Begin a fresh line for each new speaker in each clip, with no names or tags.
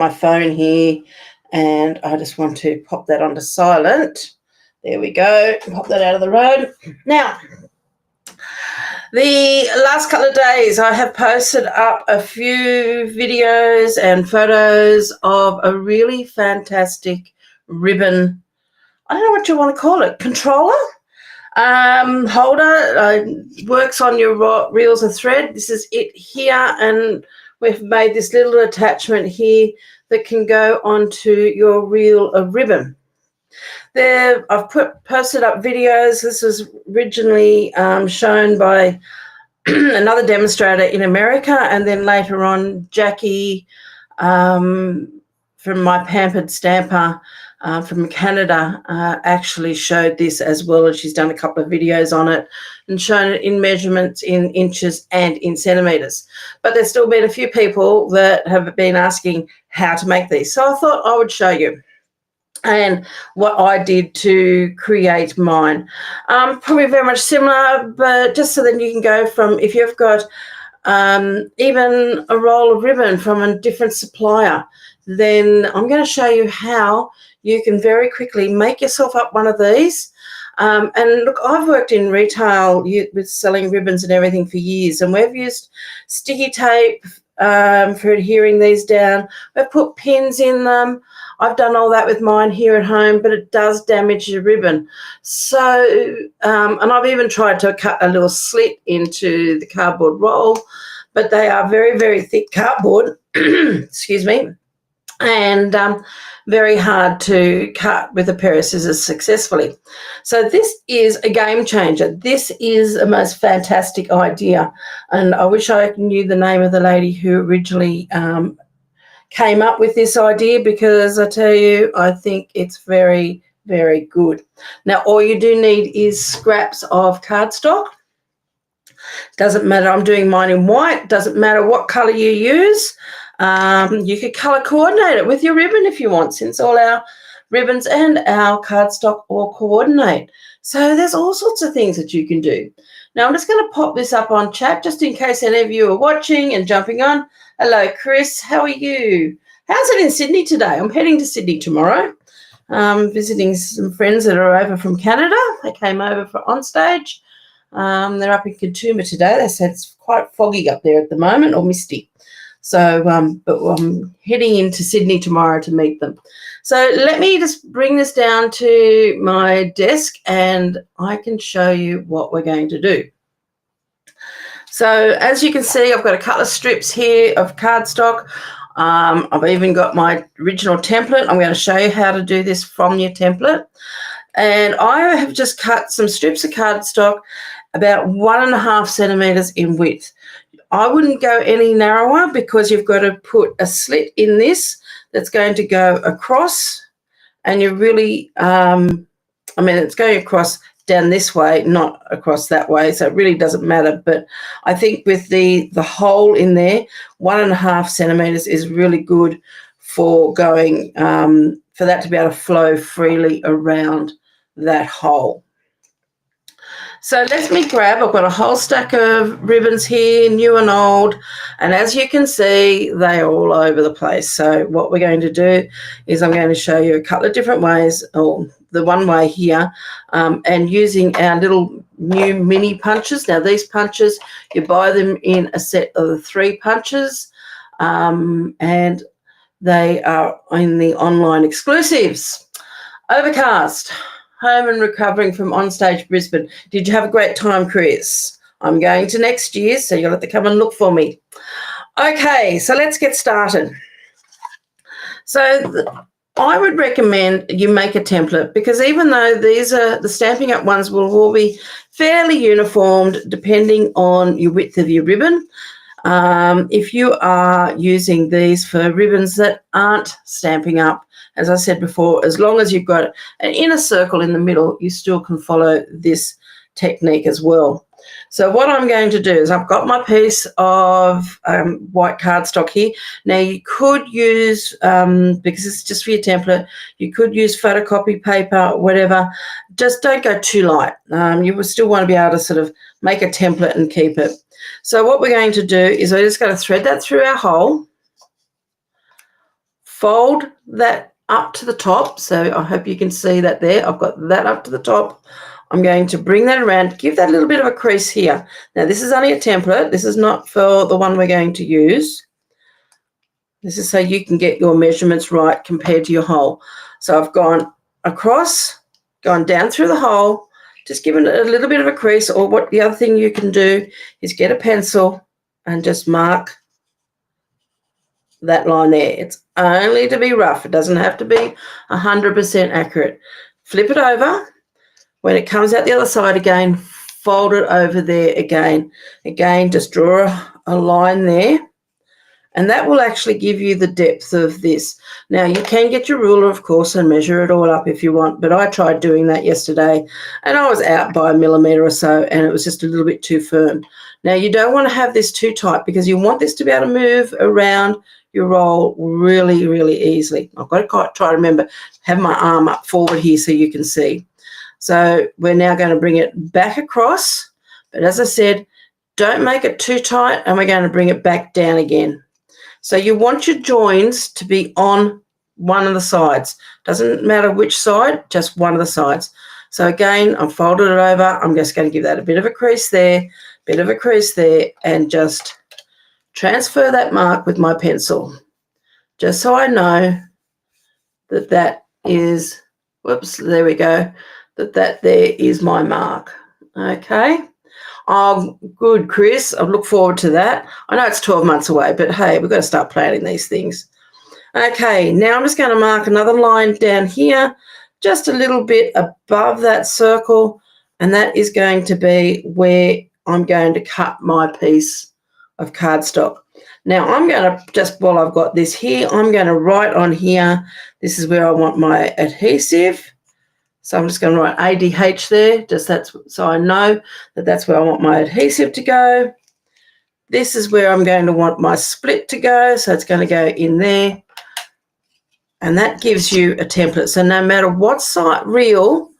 my phone here, and I just want to pop that onto silent. There we go. Pop that out of the road. Now, the last couple of days I have posted up a few videos and photos of a really fantastic ribbon, I don't know what you want to call it, controller, holder, works on your reels of thread. This is it here, and we've made this little attachment here that can go onto your reel of ribbon. There, I've posted up videos. This was originally shown by another demonstrator in America, and then later on Jackie from my Pampered Stamper from Canada actually showed this as well, and she's done a couple of videos on it and shown it in measurements in inches and in centimetres. But there's still been a few people that have been asking how to make these, so I thought I would show you and what I did to create mine. Probably very much similar, but just so that you can go from, if you've got even a roll of ribbon from a different supplier, then I'm going to show you how you can very quickly make yourself up one of these. And look, I've worked in retail with selling ribbons and everything for years, and we've used sticky tape for adhering these down. We've put pins in them. I've done all that with mine here at home, but it does damage your ribbon. So, and I've even tried to cut a little slit into the cardboard roll, but they are very, very thick cardboard, excuse me, and very hard to cut with a pair of scissors successfully. So this is a game changer. This is a most fantastic idea, and I wish I knew the name of the lady who originally came up with this idea, because I tell you, I think it's very, very good. Now, all you do need is scraps of cardstock. Doesn't matter, I'm doing mine in white. Doesn't matter what colour you use. You could colour coordinate it with your ribbon if you want, since all our ribbons and our cardstock all coordinate. So there's all sorts of things that you can do. Now, I'm just going to pop this up on chat just in case any of you are watching and jumping on. Hello, Chris. How are you? How's it in Sydney today? I'm heading to Sydney tomorrow, visiting some friends that are over from Canada. They came over for onstage. They're up in Katoomba today. They said it's quite foggy up there at the moment, or misty. So, but I'm heading into Sydney tomorrow to meet them. So let me just bring this down to my desk and I can show you what we're going to do. So as you can see, I've got a couple of strips here of cardstock. I've even got my original template. I'm going to show you how to do this from your template. And I have just cut some strips of cardstock about 1.5 centimetres in width. I wouldn't go any narrower, because you've got to put a slit in this that's going to go across, and you really, it's going across down this way, not across that way, so it really doesn't matter. But I think with the hole in there, 1.5 centimetres is really good for going, for that to be able to flow freely around that hole. So let me grab, I've got a whole stack of ribbons here, new and old, and as you can see, they are all over the place. So what we're going to do is I'm going to show you a couple of different ways, or the one way here, and using our little new mini punches. Now these punches, you buy them in a set of the 3 punches, and they are in the online exclusives. Overcast. Home and recovering from onstage Brisbane. Did you have a great time, Chris? I'm going to next year, so you'll have to come and look for me. Okay, so let's get started. So I would recommend you make a template, because even though these are the Stampin' Up ones will all be fairly uniformed depending on your width of your ribbon. If you are using these for ribbons that aren't Stampin' Up, as I said before, as long as you've got an inner circle in the middle, you still can follow this technique as well. So what I'm going to do is I've got my piece of white cardstock here. Now you could use, because it's just for your template, you could use photocopy paper, whatever. Just don't go too light. You will still want to be able to sort of make a template and keep it. So what we're going to do is we're just going to thread that through our hole, fold that up to the top. So I hope you can see that there. I've got that up to the top. I'm going to bring that around, give that a little bit of a crease here. Now, this is only a template. This is not for the one we're going to use. This is so you can get your measurements right compared to your hole. So I've gone across, gone down through the hole, just given it a little bit of a crease, or what the other thing you can do is get a pencil and just mark that line there. It's only to be rough. It doesn't have to be 100% accurate. Flip it over. When it comes out the other side again, fold it over there again. Again, just draw a line there, and that will actually give you the depth of this. Now, you can get your ruler, of course, and measure it all up if you want, but I tried doing that yesterday, and I was out by 1 millimetre or so, and it was just a little bit too firm. Now, you don't want to have this too tight because you want this to be able to move around your roll really, really easily. I've got to try to remember, have my arm up forward here so you can see. So we're now going to bring it back across, but as I said, don't make it too tight, and we're going to bring it back down again. So you want your joins to be on one of the sides. Doesn't matter which side, just one of the sides. So again, I've folded it over. I'm just going to give that a bit of a crease there, and just transfer that mark with my pencil, just so I know that that is, whoops, there we go, that there is my mark. Okay. Oh, good, Chris. I look forward to that. I know it's 12 months away, but hey, we've got to start planning these things. Okay, now I'm just going to mark another line down here, just a little bit above that circle, and that is going to be where I'm going to cut my piece of cardstock. Now, I'm going to, just while I've got this here, I'm going to write on here, this is where I want my adhesive. So I'm just going to write ADH there, just that's so I know that that's where I want my adhesive to go. This is where I'm going to want my split to go, so it's going to go in there. And that gives you a template. So no matter what size reel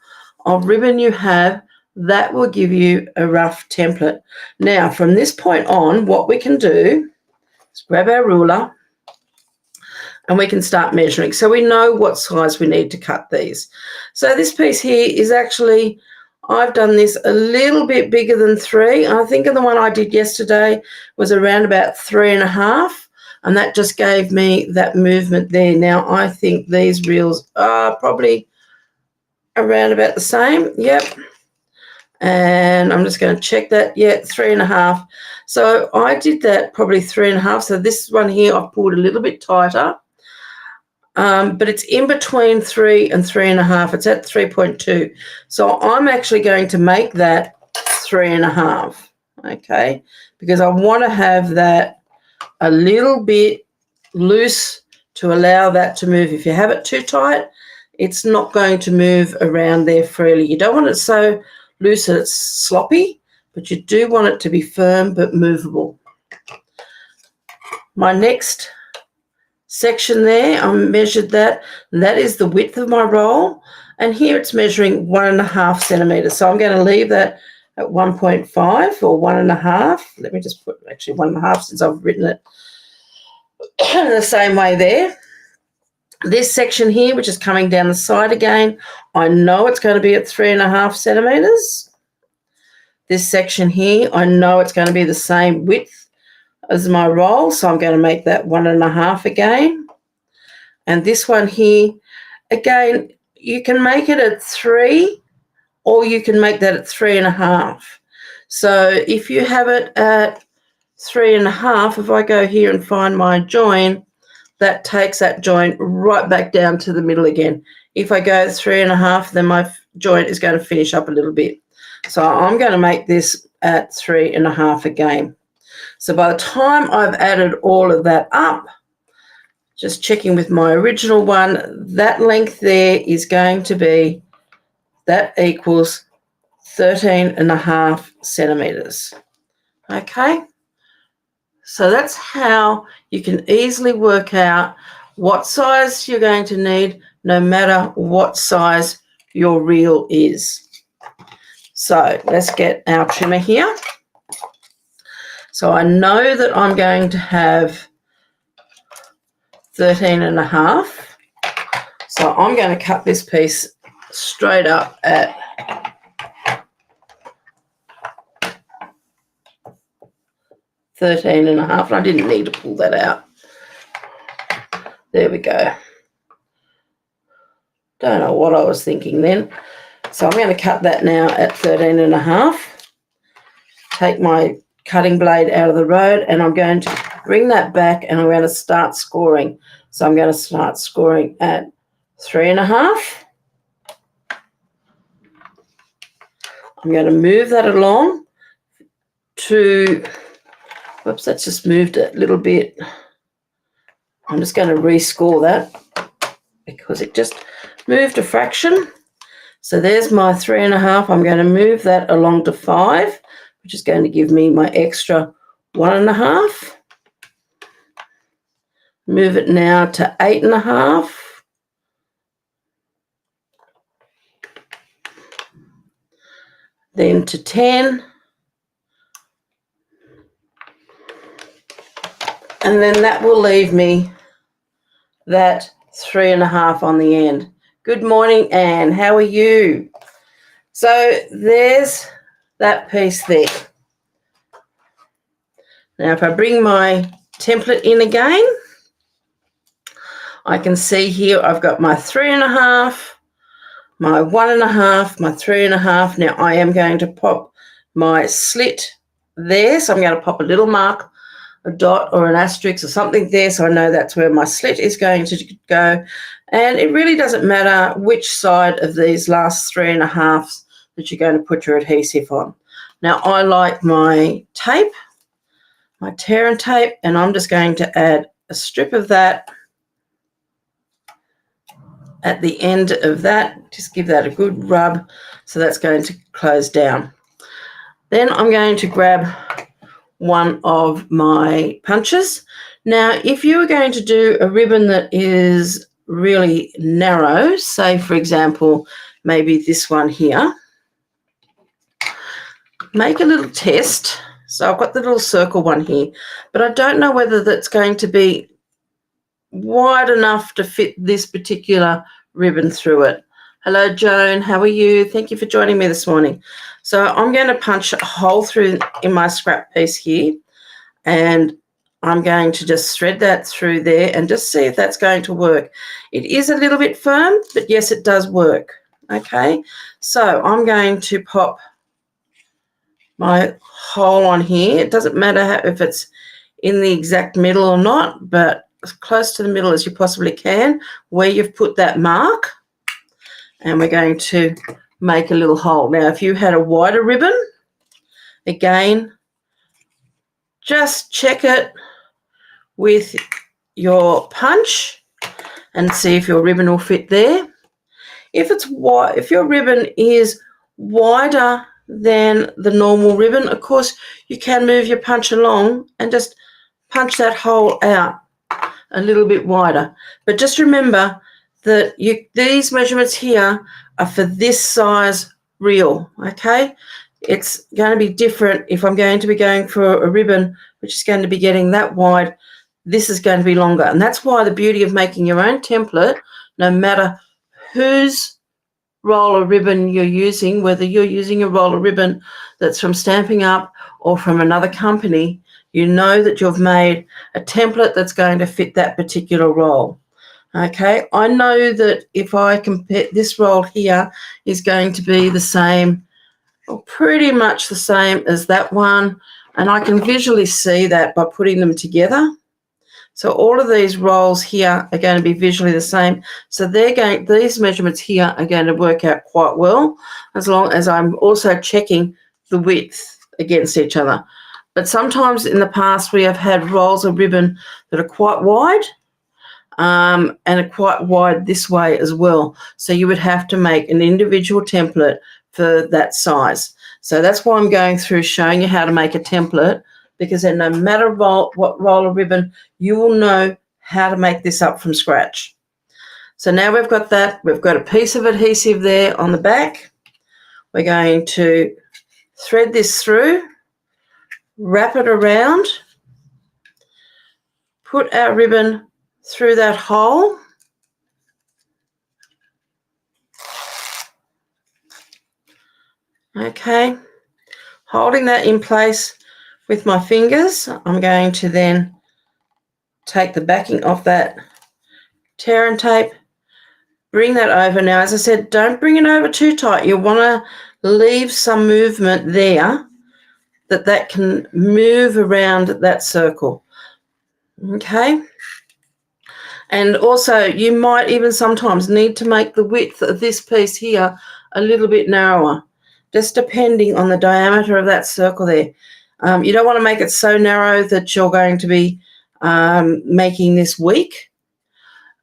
of ribbon you have, that will give you a rough template. Now, from this point on, what we can do is grab our ruler, and we can start measuring. So we know what size we need to cut these. So this piece here is actually, I've done this a little bit bigger than 3. I think the one I did yesterday was around about 3.5, and that just gave me that movement there. Now, I think these reels are probably around about the same. Yep. And I'm just going to check that. Yeah, 3.5. So I did that probably 3.5. So this one here I've pulled a little bit tighter. But it's in between 3 and 3.5. It's at 3.2. So I'm actually going to make that 3.5, okay, because I want to have that a little bit loose to allow that to move. If you have it too tight, it's not going to move around there freely. You don't want it so loose that it's sloppy, but you do want it to be firm but movable. My next section there, I measured that, and that is the width of my roll, and here it's measuring 1.5 centimeters. So I'm going to leave that at 1.5 or 1.5. Let me just put actually 1.5 since I've written it the same way there. This section here, which is coming down the side again, I know it's going to be at 3.5 centimeters. This section here, I know it's going to be the same width as my roll, so I'm going to make that 1.5 again. And this one here, again, you can make it at 3, or you can make that at 3.5. So if you have it at 3.5, if I go here and find my join, that takes that joint right back down to the middle again. If I go 3.5, then my joint is going to finish up a little bit. So I'm going to make this at 3.5 again. So by the time I've added all of that up, just checking with my original one, that length there is going to be, that equals 13.5 centimeters. Okay, so that's how you can easily work out what size you're going to need, no matter what size your reel is. So let's get our trimmer here. So I know that I'm going to have 13.5. So I'm going to cut this piece straight up at 13.5. And I didn't need to pull that out. There we go. Don't know what I was thinking then. So I'm going to cut that now at 13.5. Take my cutting blade out of the road, and I'm going to bring that back, and I'm going to start scoring. So I'm going to start scoring at 3.5. I'm going to move that along to, whoops, that's just moved a little bit. I'm just going to rescore that because it just moved a fraction. So there's my 3.5. I'm going to move that along to 5, which is going to give me my extra 1.5. Move it now to 8.5. Then to 10. And then that will leave me that 3.5 on the end. Good morning, Anne. How are you? So there's that piece there. Now, if I bring my template in again, I can see here I've got my 3.5, my 1.5, my 3.5. Now, I am going to pop my slit there. So I'm going to pop a little mark, a dot or an asterisk or something there, so I know that's where my slit is going to go. And it really doesn't matter which side of these last 3.5s that you're going to put your adhesive on. Now, I like my tape, my tear and tape, and I'm just going to add a strip of that at the end of that. Just give that a good rub, so that's going to close down. Then I'm going to grab one of my punches. Now, if you were going to do a ribbon that is really narrow, say for example, maybe this one here, make a little test. So I've got the little circle one here, but I don't know whether that's going to be wide enough to fit this particular ribbon through it. Hello, Joan. How are you? Thank you for joining me this morning. So I'm going to punch a hole through in my scrap piece here, and I'm going to just thread that through there and just see if that's going to work. It is a little bit firm, but yes, it does work. Okay, so I'm going to pop my hole on here. It doesn't matter if it's in the exact middle or not, but as close to the middle as you possibly can where you've put that mark. And we're going to make a little hole. Now, if you had a wider ribbon, again, just check it with your punch and see if your ribbon will fit there. If it's wide, if your ribbon is wider than the normal ribbon, of course, you can move your punch along and just punch that hole out a little bit wider. But just remember that these measurements here are for this size reel, okay? It's going to be different if I'm going to be going for a ribbon which is going to be getting that wide. This is going to be longer, and that's why the beauty of making your own template, no matter whose roll of ribbon you're using, whether you're using a roll of ribbon that's from Stamping Up or from another company, you know that you've made a template that's going to fit that particular roll. Okay, I know that if I compare, this roll here is going to be the same, or pretty much the same as that one, and I can visually see that by putting them together. So all of these rolls here are going to be visually the same. So these measurements here are going to work out quite well, as long as I'm also checking the width against each other. But sometimes in the past we have had rolls of ribbon that are quite wide, and are quite wide this way as well. So you would have to make an individual template for that size. So that's why I'm going through showing you how to make a template, because then no matter what roll of ribbon, you will know how to make this up from scratch. So now we've got that. We've got a piece of adhesive there on the back. We're going to thread this through, wrap it around, put our ribbon through that hole. Okay, holding that in place with my fingers, I'm going to then take the backing off that tear and tape, bring that over. Now, as I said, don't bring it over too tight. You want to leave some movement there that can move around that circle. Okay. And also, you might even sometimes need to make the width of this piece here a little bit narrower, just depending on the diameter of that circle there. You don't want to make it so narrow that you're going to be making this weak,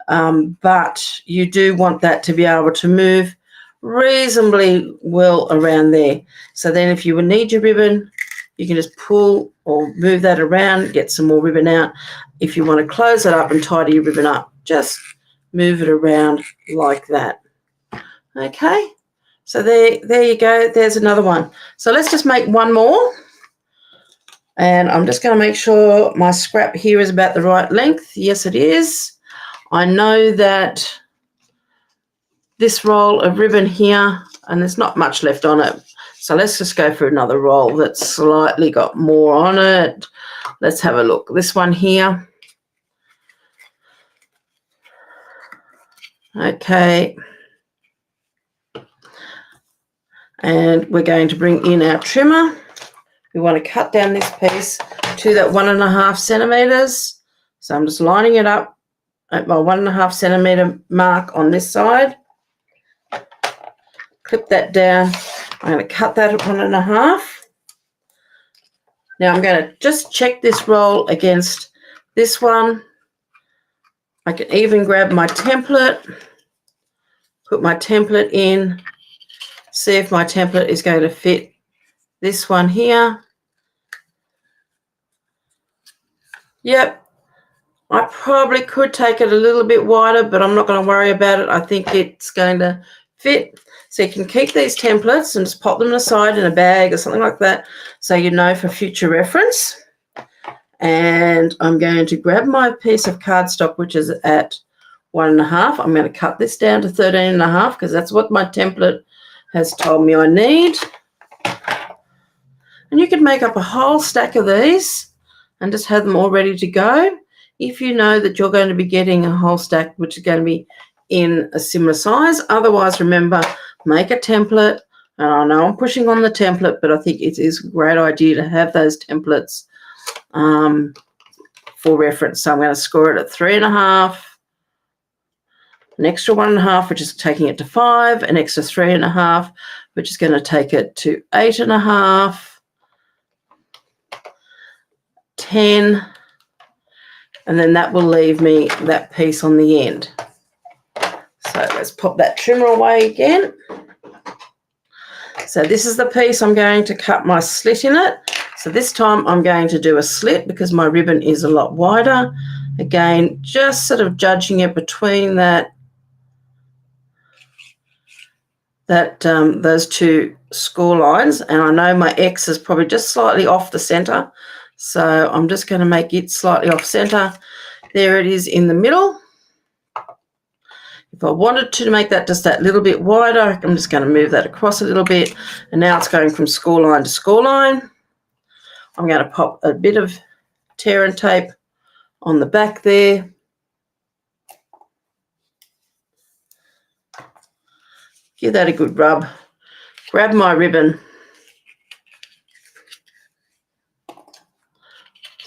but you do want that to be able to move reasonably well around there. So then if you would need your ribbon, you can just pull or move that around, get some more ribbon out. If you want to close it up and tidy your ribbon up, just move it around like that. Okay, so there you go. There's another one. So let's just make one more. And I'm just going to make sure my scrap here is about the right length. Yes, it is. I know that this roll of ribbon here, and there's not much left on it. So let's just go for another roll that's slightly got more on it. Let's have a look. This one here. Okay. And we're going to bring in our trimmer. We want to cut down this piece to that 1.5 centimeters. So I'm just lining it up at my 1.5 centimeter mark on this side. Clip that down. I'm going to cut that at 1.5. Now I'm going to just check this roll against this one. I can even grab my template, put my template in, see if my template is going to fit this one here. Yep, I probably could take it a little bit wider, but I'm not going to worry about it. I think it's going to fit. So you can keep these templates and just pop them aside in a bag or something like that so you know for future reference. And I'm going to grab my piece of cardstock, which is at 1.5. I'm going to cut this down to 13.5 because that's what my template has told me I need. And you could make up a whole stack of these and just have them all ready to go if you know that you're going to be getting a whole stack which is going to be in a similar size. Otherwise, remember, make a template. And I know I'm pushing on the template, but I think it is a great idea to have those templates for reference. So I'm going to score it at 3.5, an extra 1.5, which is taking it to 5, an extra 3.5, which is going to take it to 8.5, 10, and then that will leave me that piece on the end. So let's pop that trimmer away again. So this is the piece I'm going to cut my slit in it. So this time I'm going to do a slit because my ribbon is a lot wider. Again, just sort of judging it between those two score lines. And I know my X is probably just slightly off the center. So I'm just going to make it slightly off center. There it is in the middle. If I wanted to make that just that little bit wider, I'm just going to move that across a little bit. And now it's going from score line to score line. I'm going to pop a bit of tear and tape on the back there. Give that a good rub. Grab my ribbon.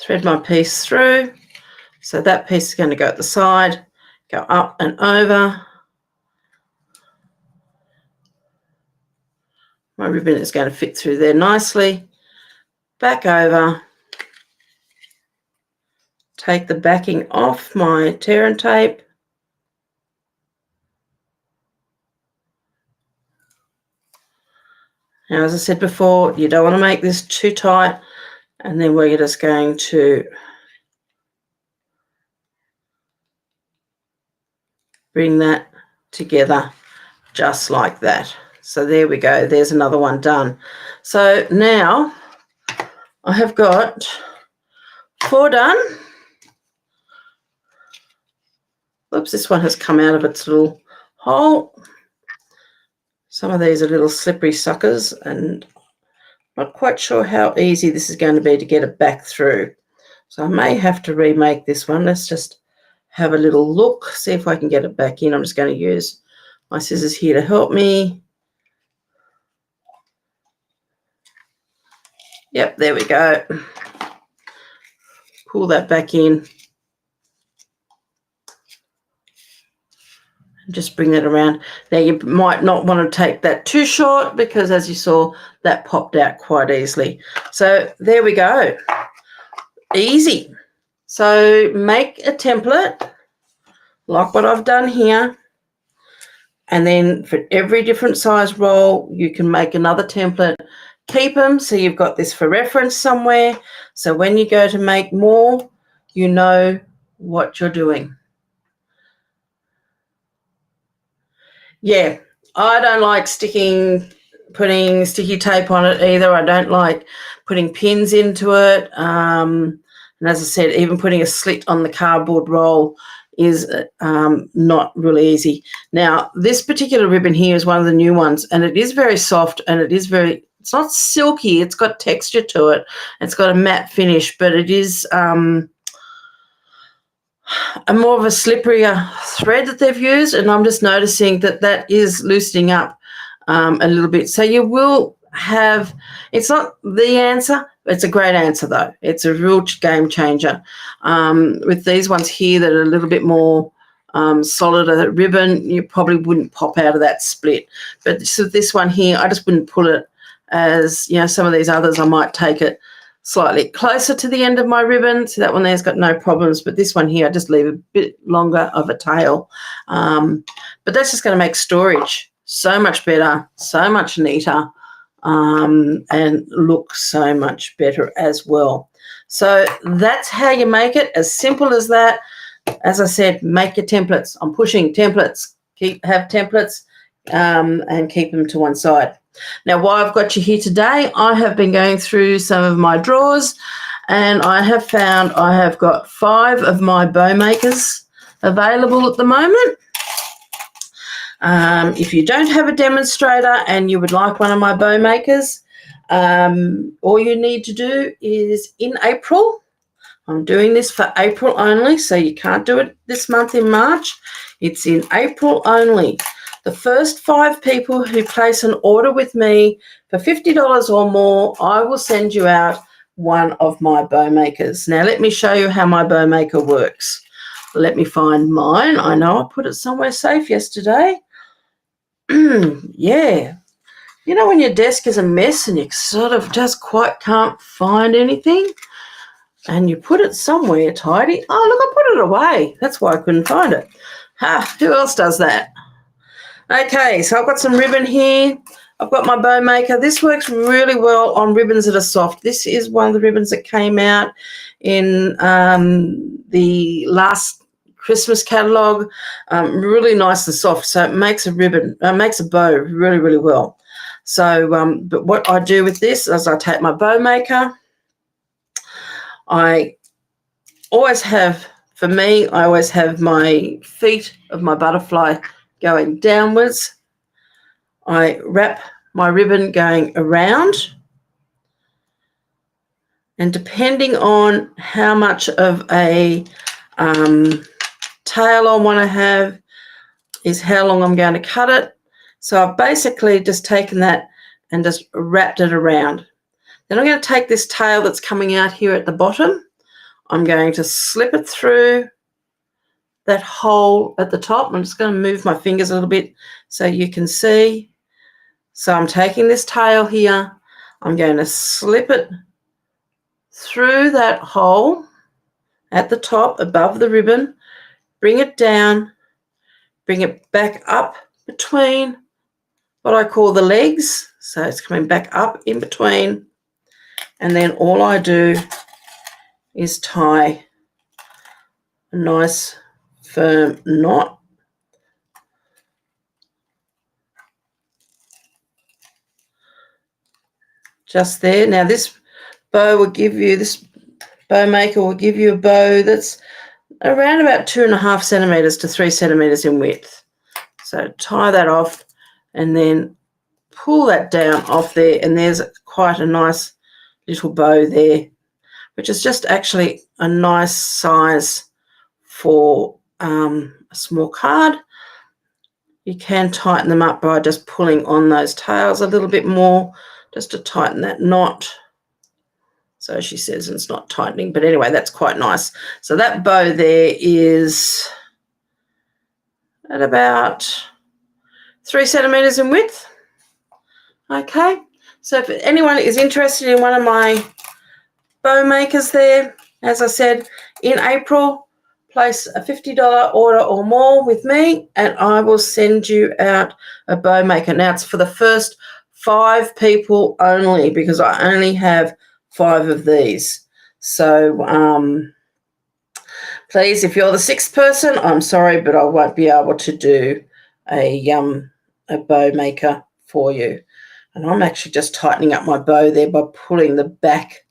Thread my piece through. So that piece is going to go at the side, go up and over. My ribbon is going to fit through there nicely. Back over. Take the backing off my tear and tape. Now, as I said before, you don't want to make this too tight, and then we're just going to bring that together just like that. So there we go. There's another one done. So now I have got 4 done. Oops, this one has come out of its little hole. Some of these are little slippery suckers, and not quite sure how easy this is going to be to get it back through. So I may have to remake this one. Let's just have a little look, see if I can get it back in. I'm just going to use my scissors here to help me. Yep, there we go. Pull that back in. Just bring that around. Now you might not want to take that too short because, as you saw, that popped out quite easily. So there we go. Easy. So make a template like what I've done here, and then for every different size roll you can make another template. Keep them so you've got this for reference somewhere, so when you go to make more you know what you're doing. Yeah, I don't like putting sticky tape on it either. I don't like putting pins into it. And as I said, even putting a slit on the cardboard roll is not really easy. Now, this particular ribbon here is one of the new ones, and it is very soft, and it's not silky. It's got texture to it. It's got a matte finish, but it is a more of a slipperier thread that they've used, and I'm just noticing that is loosening up a little bit. So you will have, it's not the answer, it's a great answer though. It's a real game changer. With these ones here that are a little bit more solid a ribbon, you probably wouldn't pop out of that split. But so this one here, I just wouldn't pull it as, some of these others I might take it slightly closer to the end of my ribbon. So that one there's got no problems, but this one here I just leave a bit longer of a tail. But that's just going to make storage so much better, so much neater, and look so much better as well. So that's how you make it, as simple as that. As I said, make your templates. I'm pushing templates. Have templates and keep them to one side. Now, while I've got you here today, I have been going through some of my drawers, and I have found I have got 5 of my bow makers available at the moment. If you don't have a demonstrator and you would like one of my bow makers, all you need to do is in April, I'm doing this for April only, so you can't do it this month in March. It's in April only. The first 5 people who place an order with me for $50 or more, I will send you out one of my bow makers. Now, let me show you how my bow maker works. Let me find mine. I know I put it somewhere safe yesterday. Yeah. You know when your desk is a mess and you sort of just quite can't find anything? And you put it somewhere tidy. Oh, look, I put it away. That's why I couldn't find it. Who else does that? Okay, so I've got some ribbon here. I've got my bow maker. This works really well on ribbons that are soft. This is one of the ribbons that came out in the last Christmas catalogue. Really nice and soft, so it makes a ribbon, makes a bow really, really well. So, but what I do with this is I take my bow maker. I always have my feet of my butterfly going downwards. I wrap my ribbon going around, and depending on how much of a tail I want to have is how long I'm going to cut it. So I've basically just taken that and just wrapped it around. Then I'm going to take this tail that's coming out here at the bottom. I'm going to slip it through that hole at the top. I'm just going to move my fingers a little bit so you can see. So I'm taking this tail here. I'm going to slip it through that hole at the top above the ribbon, bring it down, bring it back up between what I call the legs. So it's coming back up in between. And then all I do is tie a nice firm knot. Just there. Now this bow maker will give you a bow that's around about 2.5 centimetres to 3 centimetres in width. So tie that off and then pull that down off there, and there's quite a nice little bow there, which is just actually a nice size for a small card. You can tighten them up by just pulling on those tails a little bit more, just to tighten that knot. So she says it's not tightening, but anyway, that's quite nice. So that bow there is at about 3 centimetres in width. Okay, so if anyone is interested in one of my bow makers there, as I said, in April, place a $50 order or more with me and I will send you out a bow maker. Now, it's for the first 5 people only because I only have 5 of these. So please, if you're the 6th person, I'm sorry, but I won't be able to do a bow maker for you. And I'm actually just tightening up my bow there by pulling the back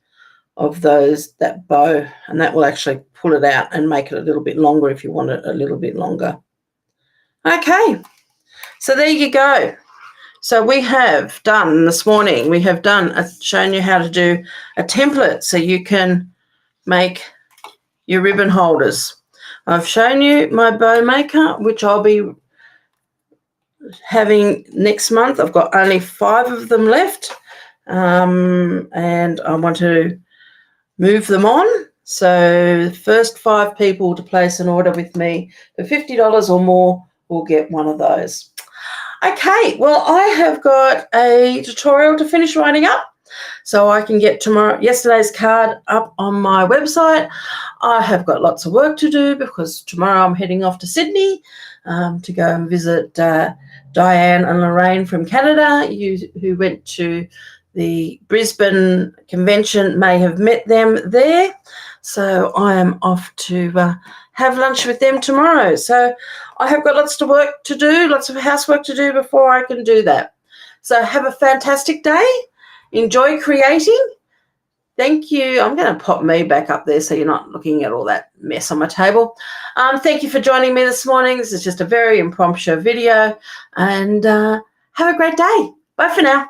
of that bow, and that will actually pull it out and make it a little bit longer if you want it a little bit longer. Okay, so there you go. So we have done this morning, we have shown you how to do a template so you can make your ribbon holders. I've shown you my bow maker, which I'll be having next month. I've got only 5 of them left, and I want to move them on. So the first 5 people to place an order with me for $50 or more will get one of those. Okay, well, I have got a tutorial to finish writing up so I can get yesterday's card up on my website. I have got lots of work to do because tomorrow I'm heading off to Sydney to go and visit Diane and Lorraine from Canada, who went to the Brisbane convention, may have met them there. So I am off to have lunch with them tomorrow. So I have got lots of work to do, lots of housework to do before I can do that. So have a fantastic day. Enjoy creating. Thank you. I'm going to pop me back up there so you're not looking at all that mess on my table. Thank you for joining me this morning. This is just a very impromptu video. And have a great day. Bye for now.